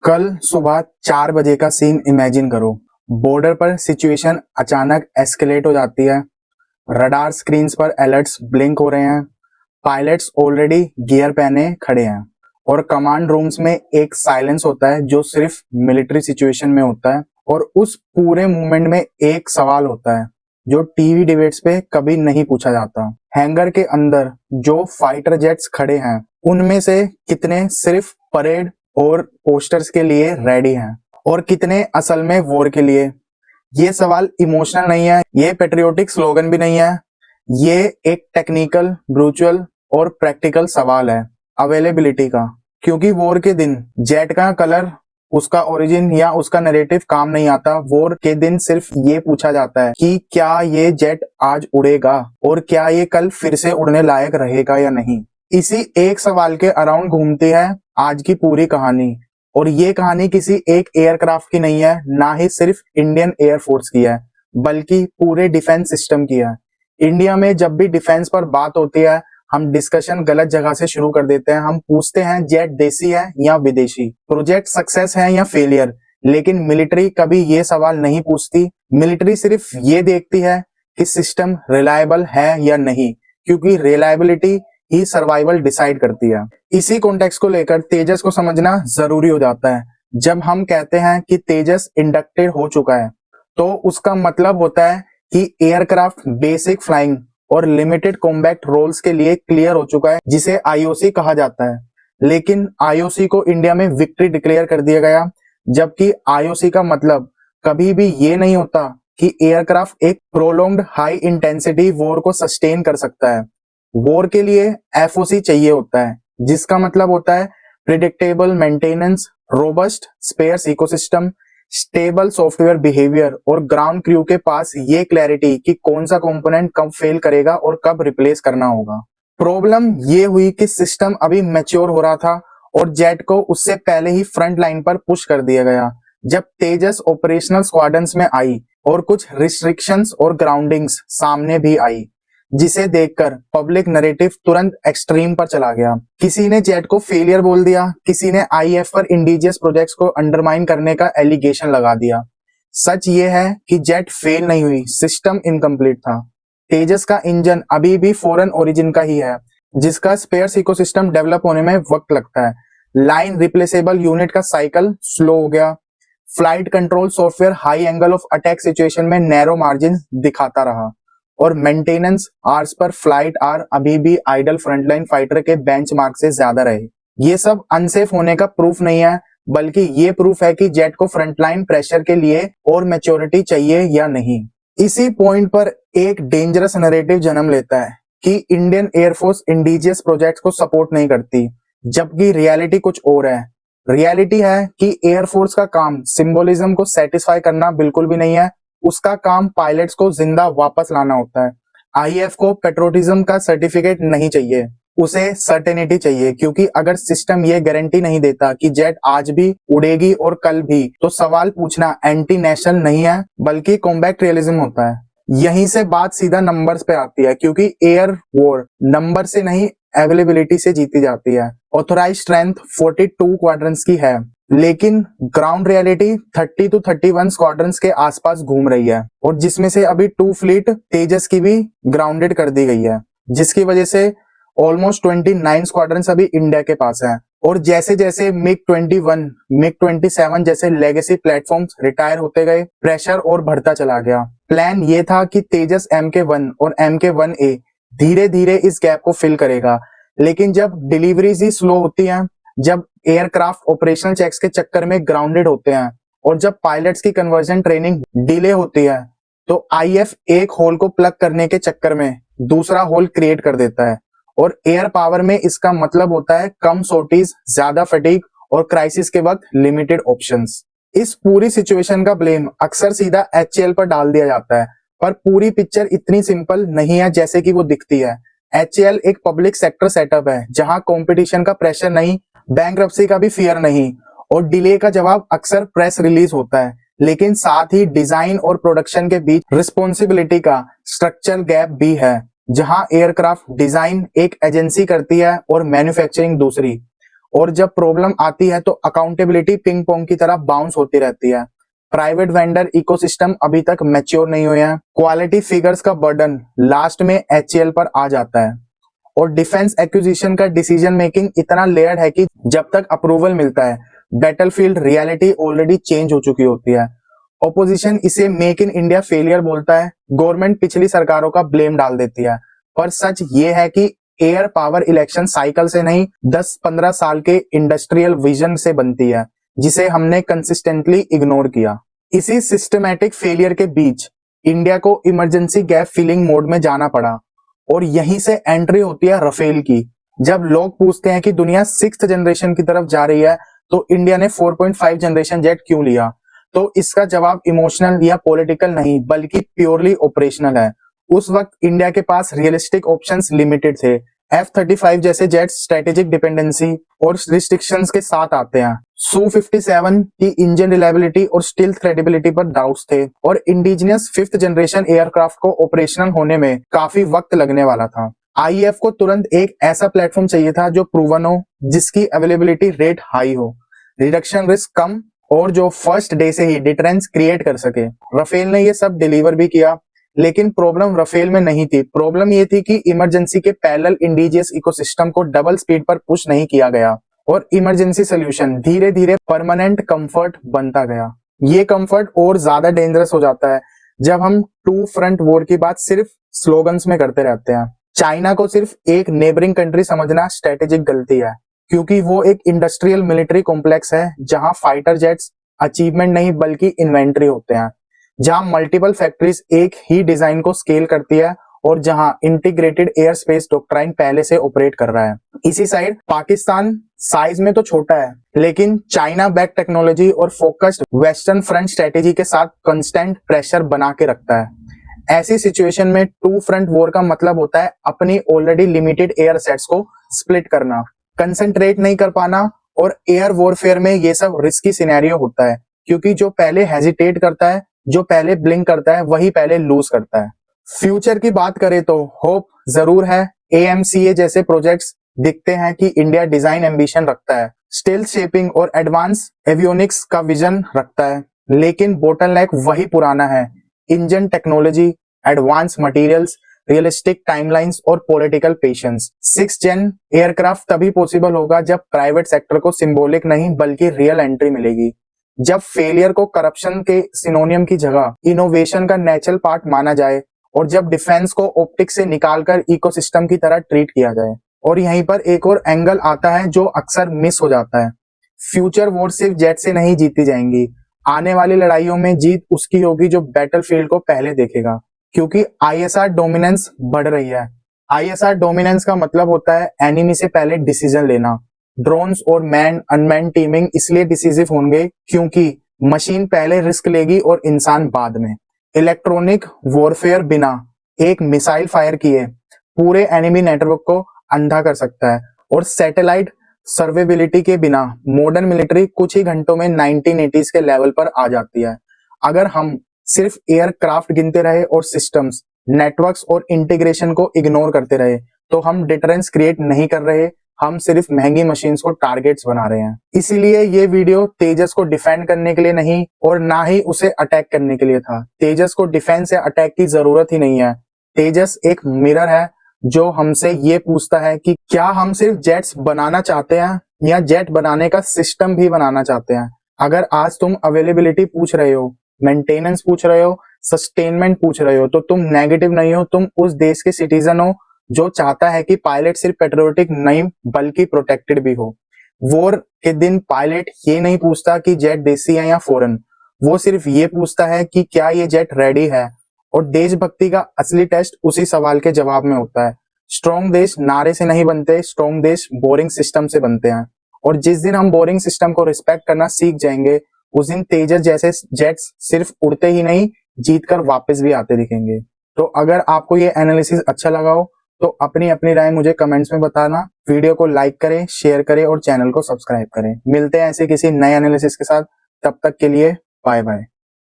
कल सुबह 4 बजे का सीन इमेजिन करो। बॉर्डर पर सिचुएशन अचानक एस्केलेट हो जाती है। रडार स्क्रीन्स पर अलर्ट्स ब्लिंक हो रहे हैं। पायलट्स ऑलरेडी गियर पहने खड़े हैं और कमांड रूम्स में एक साइलेंस होता है जो सिर्फ मिलिट्री सिचुएशन में होता है। और उस पूरे मूवमेंट में एक सवाल होता है जो टीवी डिबेट्स पे कभी नहीं पूछा जाता। हैंगर के अंदर जो फाइटर जेट्स खड़े हैं उनमें से कितने सिर्फ परेड और पोस्टर्स के लिए रेडी हैं और कितने असल में वॉर के लिए। ये सवाल इमोशनल नहीं है, ये पेट्रियोटिक स्लोगन भी नहीं है, ये एक टेक्निकल, ब्रूचुअल और प्रैक्टिकल सवाल है अवेलेबिलिटी का। क्योंकि वॉर के दिन जेट का कलर, उसका ओरिजिन या उसका नैरेटिव काम नहीं आता। वॉर के दिन सिर्फ ये पूछा जाता है कि क्या ये जेट आज उड़ेगा और क्या ये कल फिर से उड़ने लायक रहेगा या नहीं। इसी एक सवाल के अराउंड घूमती है आज की पूरी कहानी। और ये कहानी किसी एक एयरक्राफ्ट की नहीं है, ना ही सिर्फ इंडियन एयरफोर्स की है, बल्कि पूरे डिफेंस सिस्टम की है। इंडिया में जब भी डिफेंस पर बात होती है हम डिस्कशन गलत जगह से शुरू कर देते हैं। हम पूछते हैं जेट देसी है या विदेशी, प्रोजेक्ट सक्सेस है या फेलियर। लेकिन मिलिट्री कभी ये सवाल नहीं पूछती। मिलिट्री सिर्फ ये देखती है कि सिस्टम रिलायबल है या नहीं, क्योंकि रिलायबिलिटी ही सर्वाइवल डिसाइड करती है। इसी कॉन्टेक्स्ट को लेकर तेजस को समझना जरूरी हो जाता है। जब हम कहते हैं कि तेजस इंडक्टेड हो चुका है तो उसका मतलब होता है कि एयरक्राफ्ट बेसिक फ्लाइंग और लिमिटेड कॉम्बैट रोल्स के लिए क्लियर हो चुका है, जिसे आईओसी कहा जाता है। लेकिन आईओसी को इंडिया में विक्ट्री डिक्लेयर कर दिया गया, जबकि आईओसी का मतलब कभी भी ये नहीं होता कि एयरक्राफ्ट एक प्रोलॉन्ग्ड हाई इंटेंसिटी वॉर को सस्टेन कर सकता है। वॉर के लिए एफओसी चाहिए होता है, जिसका मतलब होता है predictable maintenance, robust spares ecosystem, stable software behaviour और ग्राउंड क्रू के पास ये क्लैरिटी कि कौन सा कंपोनेंट कब फेल करेगा और कब रिप्लेस करना होगा। प्रॉब्लम ये हुई कि सिस्टम अभी मैच्योर हो रहा था और जेट को उससे पहले ही फ्रंट लाइन पर पुश कर दिया गया। जब तेजस ऑपरेशनल स्क्वाड्रंस में आई और कुछ रिस्ट्रिक्शंस और ग्राउंडिंग्स सामने भी आई, जिसे देखकर पब्लिक नैरेटिव तुरंत एक्सट्रीम पर चला गया। किसी ने जेट को फेलियर बोल दिया, किसी ने आईएफ पर इंडिजियस प्रोजेक्ट्स को अंडरमाइन करने का एलिगेशन लगा दिया। सच ये है कि जेट फेल नहीं हुई, सिस्टम इनकम्प्लीट था। तेजस का इंजन अभी भी फॉरेन ओरिजिन का ही है, जिसका स्पेयर्स इकोसिस्टम डेवलप होने में वक्त लगता है। लाइन रिप्लेसेबल यूनिट का साइकिल स्लो हो गया। Flight control software high angle of attack situation में नैरो मार्जिन दिखाता रहा और मेंटेनेंस आवर्स पर फ्लाइट आर अभी भी आइडल फ्रंटलाइन फाइटर के बेंचमार्क से ज्यादा रहे। ये सब अनसेफ होने का प्रूफ नहीं है, बल्कि ये प्रूफ है कि जेट को फ्रंटलाइन प्रेशर के लिए और मैच्योरिटी चाहिए या नहीं। इसी पॉइंट पर एक डेंजरस नैरेटिव जन्म लेता है कि इंडियन एयरफोर्स इंडिजियस प्रोजेक्ट्स को सपोर्ट नहीं करती, जबकि रियलिटी कुछ और है। रियलिटी है कि एयरफोर्स का काम सिंबोलिज्म को सेटिस्फाई करना बिल्कुल भी नहीं है। उसका काम पायलट्स को जिंदा वापस लाना होता है। आईएएफ को पेट्रोटिज्म का सर्टिफिकेट नहीं चाहिए, उसे सर्टेनिटी चाहिए। क्योंकि अगर सिस्टम ये गारंटी नहीं देता कि जेट आज भी उड़ेगी और कल भी, तो सवाल पूछना एंटी नेशनल नहीं है, बल्कि कॉम्बैट रियलिज्म होता है। यहीं से बात सीधा नंबर्स पे आती है, क्योंकि एयर वॉर नंबर से नहीं अवेलेबिलिटी से जीती जाती है। ऑथोराइज स्ट्रेंथ 42 क्वाड्रेंट्स की है, लेकिन ग्राउंड रियलिटी 30 to 31 स्क्वाड्रंस के आसपास घूम रही है, और जिसमें से अभी 2 फ्लीट तेजस की भी ग्राउंडेड कर दी गई है, जिसकी वजह से ऑलमोस्ट 29 स्क्वाड्रंस अभी इंडिया के पास है। और जैसे जैसे मिग 21, मिग 27 जैसे लेगेसी प्लेटफॉर्म्स रिटायर होते गए, प्रेशर और बढ़ता चला गया। प्लान ये था कि तेजस MK1 और MK1A धीरे धीरे इस गैप को फिल करेगा, लेकिन जब डिलीवरीज ही स्लो होती हैं, जब एयरक्राफ्ट ऑपरेशनल चेक्स के चक्कर में ग्राउंडेड होते हैं और जब पायलट्स की कन्वर्जन ट्रेनिंग डिले होती है, तो आईएफ एक होल को प्लग करने के चक्कर में दूसरा होल क्रिएट कर देता है। और एयर पावर में इसका मतलब होता है कम सोर्टीज, ज्यादा फटीग और क्राइसिस के वक्त लिमिटेड ऑप्शंस। इस पूरी सिचुएशन का ब्लेम अक्सर सीधा एचएएल पर डाल दिया जाता है, पर पूरी पिक्चर इतनी सिंपल नहीं है जैसे कि वो दिखती है। एचएएल एक पब्लिक सेक्टर सेटअप है, जहां कंपटीशन का प्रेशर नहीं, बैंक्रप्सी का भी फियर नहीं, और डिले का जवाब अक्सर प्रेस रिलीज होता है। लेकिन साथ ही डिजाइन और प्रोडक्शन के बीच रिस्पॉन्सिबिलिटी का स्ट्रक्चरल गैप भी है, जहां एयरक्राफ्ट डिजाइन एक एजेंसी करती है और मैन्युफैक्चरिंग दूसरी। और जब प्रॉब्लम आती है तो अकाउंटेबिलिटी पिंग पोंग की तरह बाउंस होती रहती है। प्राइवेट वेंडर इकोसिस्टम अभी तक मैच्योर नहीं हुए हैं। क्वालिटी फिगर्स का बर्डन लास्ट में एचएएल पर आ जाता है और डिफेंस एक्विजिशन का डिसीजन मेकिंग इतना लेयर्ड है कि जब तक अप्रूवल मिलता है बैटलफील्ड रियलिटी ऑलरेडी चेंज हो चुकी होती है। ऑपोजिशन इसे मेक इन इंडिया फेलियर बोलता है, गवर्नमेंट पिछली सरकारों का ब्लेम डाल देती है, पर सच ये है कि एयर पावर इलेक्शन साइकिल से नहीं 10-15 साल के इंडस्ट्रियल विजन से बनती है, जिसे हमने कंसिस्टेंटली इग्नोर किया। इसी सिस्टमैटिक फेलियर के बीच इंडिया को इमरजेंसी गैप फिलिंग मोड में जाना पड़ा और यहीं से एंट्री होती है राफेल की। जब लोग पूछते हैं कि दुनिया 6th जनरेशन की तरफ जा रही है तो इंडिया ने 4.5 जनरेशन जेट क्यों लिया, तो इसका जवाब इमोशनल या पॉलिटिकल नहीं बल्कि प्योरली ऑपरेशनल है। उस वक्त इंडिया के पास रियलिस्टिक ऑप्शंस लिमिटेड थे। F-35 जैसे जेट स्ट्रेटेजिक डिपेंडेंसी और रिस्ट्रिक्शंस के साथ आते हैं। Su-57 की इंजन रिलायबिलिटी और स्टील्थ क्रेडिबिलिटी पर डाउट्स थे और इंडिजिनियस 5th जनरेशन एयरक्राफ्ट को ऑपरेशनल होने में काफी वक्त लगने वाला था। आईएएफ को तुरंत एक ऐसा प्लेटफॉर्म चाहिए था जो प्रूवन हो, जिसकी अवेलेबिलिटी रेट हाई हो, रिडक्शन रिस्क कम और जो फर्स्ट डे से ही डिटरेंस क्रिएट कर सके। राफेल ने ये सब डिलीवर भी किया, लेकिन प्रॉब्लम राफेल में नहीं थी। प्रॉब्लम ये थी कि इमरजेंसी के पैरेलल इंडिजियस इकोसिस्टम को डबल स्पीड पर पुश नहीं किया गया और इमरजेंसी सोल्यूशन धीरे धीरे परमानेंट कंफर्ट बनता गया। ये कंफर्ट और ज्यादा डेंजरस हो जाता है जब हम टू फ्रंट वॉर की बात सिर्फ स्लोगन्स में करते रहते हैं। चाइना को सिर्फ एक नेबरिंग कंट्री समझना स्ट्रेटेजिक गलती है, क्योंकि वो एक इंडस्ट्रियल मिलिट्री कॉम्प्लेक्स है जहां फाइटर जेट्स अचीवमेंट नहीं बल्कि इन्वेंट्री होते हैं, जहां मल्टीपल फैक्ट्रीज एक ही डिजाइन को स्केल करती है और जहां इंटीग्रेटेड एयर स्पेस डॉक्ट्राइन पहले से ऑपरेट कर रहा है। इसी साइड पाकिस्तान साइज में तो छोटा है, लेकिन चाइना बैक टेक्नोलॉजी और फोकस्ड वेस्टर्न फ्रंट स्ट्रेटेजी के साथ कंस्टेंट प्रेशर बना के रखता है। ऐसी सिचुएशन में टू फ्रंट वॉर का मतलब होता है अपनी ऑलरेडी लिमिटेड एयर सेट्स को स्प्लिट करना, कंसंट्रेट नहीं कर पाना, और एयर वॉरफेयर में ये सब रिस्की सिनेरियो होता है, क्योंकि जो पहले हेजिटेट करता है, जो पहले ब्लिंक करता है, वही पहले लूज करता है। फ्यूचर की बात करें तो होप जरूर है। AMCA जैसे प्रोजेक्ट्स दिखते हैं कि इंडिया डिजाइन एम्बिशन रखता है, स्टील्थ शेपिंग और एडवांस एवियोनिक्स का विजन रखता है, लेकिन बोटलनेक वही पुराना है, engine technology, advance materials, realistic timelines और पॉलिटिकल पेशेंस। 6th जेन एयरक्राफ्ट तभी पॉसिबल होगा जब प्राइवेट सेक्टर को सिंबॉलिक नहीं बल्कि रियल एंट्री मिलेगी, जब फेलियर को करप्शन के सिनोनियम की जगह इनोवेशन का नेचुरल पार्ट माना जाए, और जब डिफेंस को ऑप्टिक्स से निकालकर इकोसिस्टम की तरह ट्रीट किया जाए। और यहीं पर एक और एंगल आता है जो अक्सर मिस हो जाता है। फ्यूचर वॉर सिर्फ जेट से नहीं जीती जाएंगी, आने वाली लड़ाइयों में जीत उसकी होगी जो बैटलफील्ड को पहले देखेगा, क्योंकि ISR डोमिनेंस बढ़ रही है। ISR डोमिनेंस का मतलब होता है एनिमी से पहले डिसीजन लेना। ड्रोन्स और मैन अनमैन टीमिंग इसलिए डिसीजिव होंगे क्योंकि मशीन पहले रिस्क लेगी और इंसान बाद में। इलेक्ट्रॉनिक वॉरफेयर बिना एक मिसाइल फायर किए पूरे एनिमी नेटवर्क को अंधा कर सकता है, और सैटेलाइट सर्वेबिलिटी के बिना मॉडर्न मिलिट्री कुछ ही घंटों में 1980s के लेवल पर आ जाती है। अगर हम सिर्फ एयरक्राफ्ट गिनते रहे और सिस्टम्स, नेटवर्क्स और इंटीग्रेशन को इग्नोर करते रहे तो हम डिटरेंस क्रिएट नहीं कर रहे, हम सिर्फ महंगी मशीन्स को टारगेट्स बना रहे हैं। इसीलिए ये वीडियो तेजस को डिफेंड करने के लिए नहीं और ना ही उसे अटैक करने के लिए था। तेजस को डिफेंस या अटैक की जरूरत ही नहीं है। तेजस एक मिरर है जो हमसे ये पूछता है कि क्या हम सिर्फ जेट्स बनाना चाहते हैं या जेट बनाने का सिस्टम भी बनाना चाहते हैं। अगर आज तुम अवेलेबिलिटी पूछ रहे हो, मेंटेनेंस पूछ रहे हो, सस्टेनमेंट पूछ रहे हो, तो तुम नेगेटिव नहीं हो, तुम उस देश के सिटीजन हो जो चाहता है कि पायलट सिर्फ पेट्रियोटिक नहीं बल्कि प्रोटेक्टेड भी हो। वॉर के दिन पायलट ये नहीं पूछता कि जेट देसी है या फॉरेन, वो सिर्फ ये पूछता है कि क्या ये जेट रेडी है। और देशभक्ति का असली टेस्ट उसी सवाल के जवाब में होता है। स्ट्रॉन्ग देश नारे से नहीं बनते, स्ट्रॉन्ग देश बोरिंग सिस्टम से बनते हैं। और जिस दिन हम बोरिंग सिस्टम को रिस्पेक्ट करना सीख जाएंगे, उस दिन तेजस जैसे जेट्स सिर्फ उड़ते ही नहीं जीतकर वापस भी आते दिखेंगे। तो अगर आपको ये एनालिसिस अच्छा लगा हो तो अपनी अपनी राय मुझे कमेंट्स में बताना। वीडियो को लाइक करें, शेयर करें और चैनल को सब्सक्राइब करें। मिलते हैं ऐसे किसी नए एनालिसिस के साथ, तब तक के लिए बाय बाय।